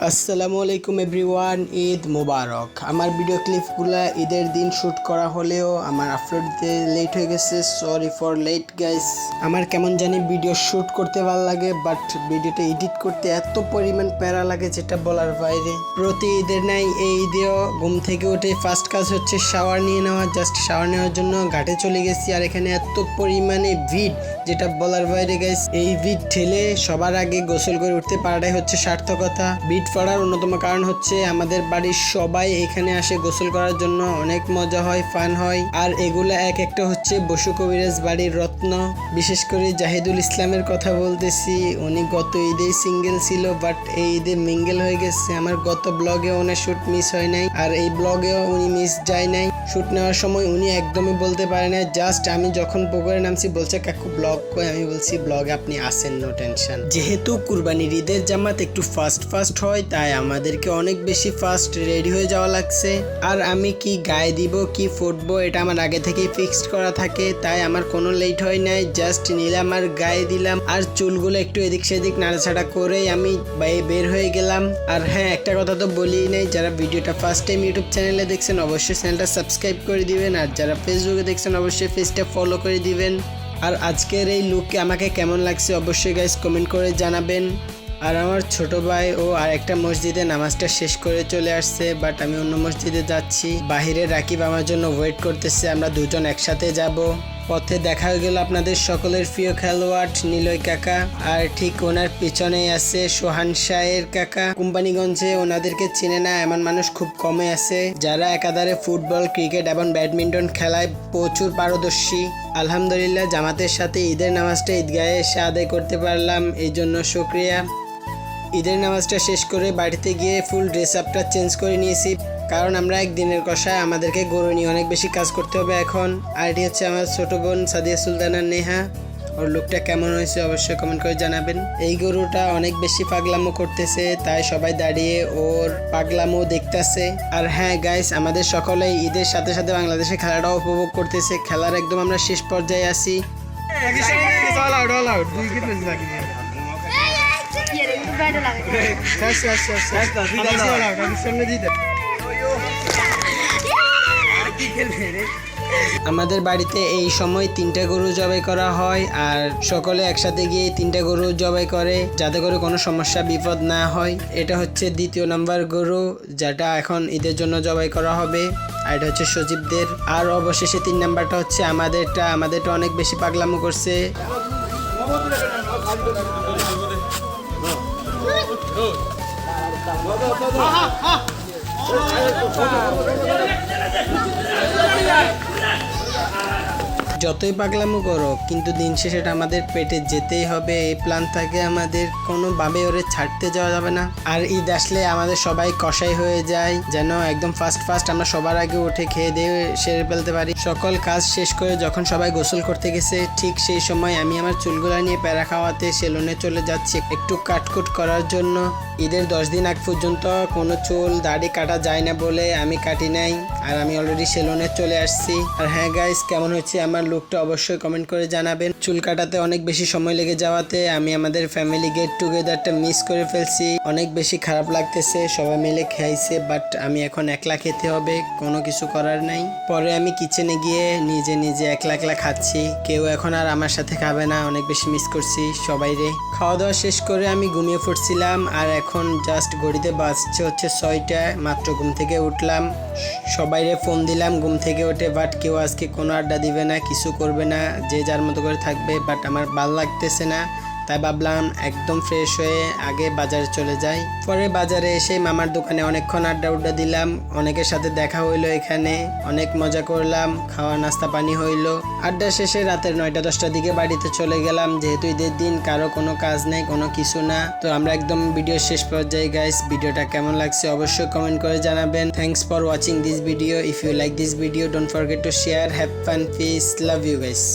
আসসালামু আলাইকুম এভরিওয়ান, ঈদ মোবারক। আমার ভিডিও ক্লিপগুলো ঈদের দিন শ্যুট করা হলেও আমার আপলোড দিতে লেট হয়ে গেছে, সরি ফর লেট গাইস। আমার কেমন জানি ভিডিও শ্যুট করতে ভালো লাগে, বাট ভিডিওটা এডিট করতে এত পরিমাণ প্যারা লাগে যেটা বলার বাইরে। প্রতি ঈদের নাই এই ঈদেও ঘুম থেকে উঠে ফার্স্ট কাজ হচ্ছে শাওয়ার নিয়ে নেওয়া। জাস্ট শাওয়ার নেওয়ার জন্য ঘাটে চলে গেছি, আর এখানে এত পরিমাণে ভিড় যেটা বলার বাইরে গাইস। এই ভিড় ঠেলে সবার আগে গোসল করে উঠতে পারাটাই হচ্ছে সার্থকতা। ভিড় পড়ার অন্যতম কারণ হচ্ছে আমাদের বাড়ির সবাই এখানে আসে গোসল করার জন্য, অনেক মজা হয়, ফান হয়। আর এগুলা এক একটা হচ্ছে বসু কবিরাজ বাড়ির রত্ন। বিশেষ করে জাহিদুল ইসলামের কথা বলতেছি, উনি গত ঈদে সিঙ্গেল ছিল, বাট এই ঈদে মিঙ্গেল হয়ে গেছে। আমার গত ব্লগে ওনার শ্যুট মিস হয় নাই, আর এই ব্লগেও উনি মিস যায় নাই। শ্যুট নেওয়ার সময় উনি একদমই বলতে পারে না, জাস্ট আমি যখন পুকুরে নামছি বলছে কাকু ব্লগ কই, আমি বলছি ব্লগে আপনি আসেন, নো টেনশন। যেহেতু কুরবানির ঈদের জামাত একটু ফাস্ট হয়, তাই আমাদেরকে অনেক বেশি ফাস্ট রেডি হয়ে যাওয়া লাগছে। আর আমি কি গায়ে দিব কি ফুটবো এটা আমার আগে থেকেই ফিক্সড করা থাকে, তাই আমার কোনো লেট হয় নাই। জাস্ট নিলাম আর গায়ে দিলাম, আর চুলগুলো একটু এদিক সেদিক নাড়াছাড়া করেই আমি বের হয়ে গেলাম। আর হ্যাঁ, একটা কথা তো বলিই নাই, যারা ভিডিওটা ফার্স্ট টাইম ইউটিউব চ্যানেলে দেখছেন অবশ্যই চ্যানেলটা সাবস্ক্রাইব করে দিবেন, আর যারা ফেসবুকে দেখছেন অবশ্যই পেজটা ফলো করে দিবেন। আর আজকের এই লুককে আমাকে কেমন লাগছে অবশ্যই গাইস কমেন্ট করে জানাবেন। আর আমার ছোট ভাই ও আর একটা মসজিদে নামাজটা শেষ করে চলে আসছে, বাট আমি অন্য মসজিদে যাচ্ছি। বাহিরে রাকিব আমার জন্য ওয়েট করতেছে, আমরা দুজন একসাথে যাব। পথে দেখা গেল আপনাদের সকলের প্রিয় খেলোয়াড় নিলয় কাকা, আর ঠিক ওনার পিছনেই আছে সোহান শাহের কাকা। কোম্পানিগঞ্জে ওনাদেরকে চিনে না এমন মানুষ খুব কমই আছে, যারা একাধারে ফুটবল, ক্রিকেট এবং ব্যাডমিন্টন খেলায় প্রচুর পারদর্শী। আলহামদুলিল্লাহ জামাতের সাথে ঈদের নামাজটা ঈদগাহে এসে আদায় করতে পারলাম, এই জন্য শুকরিয়া। ঈদের নামাজটা শেষ করে বাড়িতে গিয়ে ফুল ড্রেস আপটা চেঞ্জ করে নিয়েছি, কারণ আমরা একদিনের কষায়, আমাদেরকে গরু নিয়ে অনেক বেশি কাজ করতে হবে এখন। আর এটি হচ্ছে আমার ছোট বোন সাদিয়া সুলতানা নেহা, ওর লুকটা কেমন হয়েছে অবশ্যই কমেন্ট করে জানাবেন। এই গরুটা অনেক বেশি পাগলামো করতেছে, তাই সবাই দাঁড়িয়ে ওর পাগলামো দেখতেছে। আর হ্যাঁ গাইস, আমাদের সকলেই ঈদের সাথে সাথে বাংলাদেশের খেলাটাও উপভোগ করতেছে। খেলার একদম আমরা শেষ পর্যায়ে আছি। আমাদের বাড়িতে এই সময় 3টা গরু জবাই করা হয়, আর সকলে একসাথে গিয়ে 3টা গরু জবাই করে যাতে করে কোনো সমস্যা বিপদ না হয়। এটা হচ্ছে 2য় নাম্বার গরু, যেটা এখন ঈদের জন্য জবাই করা হবে। আর এটা হচ্ছে সজীবদের। আর অবশেষে 3 নাম্বারটা হচ্ছে আমাদেরটা অনেক বেশি পাগলামো করছে। যতই পাগলামো করো, কিন্তু দিন শেষে এটা আমাদের পেটে যেতেই হবে, এই প্ল্যান থাকে আমাদের, কোনোভাবে ওরে ছাড়তে যাওয়া যাবে না। আর ঈদ আসলে আমাদের সবাই কষাই হয়ে যায়, যেন একদম ফার্স্ট আমরা সবার আগে উঠে খেয়ে দিয়ে সেরে ফেলতে পারি। সকল কাজ শেষ করে যখন সবাই গোসল করতে গেছে, ঠিক সেই সময় আমি আমার চুলগুলা নিয়ে প্যারা খাওয়াতে সেলুনে চলে যাচ্ছি একটু কাটকুট করার জন্য। ঈদের 10 দিন আগ পর্যন্ত কোনো চুল দাড়ি কাটা যায় না বলে আমি কাটি নাই, আর আমি অলরেডি সেলুনে চলে আসছি। আর হ্যাঁ গাইস, কেমন হচ্ছে আমার লুকটা অবশ্যই কমেন্ট করে জানাবেন। চুল কাটাতে অনেক বেশি সময় লেগে যাওয়াতে আমি আমাদের ফ্যামিলি গেট টুগেদারটা মিস করে ফেলছি, অনেক বেশি খারাপ লাগতেছে। সবাই মিলে খাইছে, বাট আমি এখন একলা খেতে হবে, কোনো কিছু করার নাই। পরে আমি কিচেনে গিয়ে নিজে একলা খাচ্ছি, কেউ এখন আর আমার সাথে খাবে না, অনেক বেশি মিস করছি সবাই রে। খাওয়া দাওয়া শেষ করে আমি ঘুমিয়ে পড়ছিলাম, আর এখন জাস্ট ঘড়িতে বাজছে হচ্ছে 6টা, মাত্র ঘুম থেকে উঠলাম। সবাইরে ফোন দিলাম ঘুম থেকে উঠে, বাট কেউ আজকে কোনো আড্ডা দিবে না, কিছু করবে না, যে যার মতো করে থাকবে। বাট আমার ভালো লাগতেছে না, তাই ভাবলাম একদম ফ্রেশ হয়ে আগে বাজারে চলে যাই। পরে বাজারে এসে মামার দোকানে অনেকক্ষণ আড্ডা দিলাম, অনেকের সাথে দেখা হইলো, এখানে অনেক মজা করলাম, খাওয়া নাস্তা পানি হইলো। আড্ডা শেষে রাতের 9টা-10টার দিকে বাড়িতে চলে গেলাম, যেহেতু ঈদের দিন কারো কোনো কাজ নেই, কোনো কিছু না। তো আমরা একদম ভিডিও শেষ পর্যায়ে গাইস, ভিডিওটা কেমন লাগছে অবশ্যই কমেন্ট করে জানাবেন। Thanks for watching this video. If you like this video, don't forget to share. Have fun, peace, love you guys.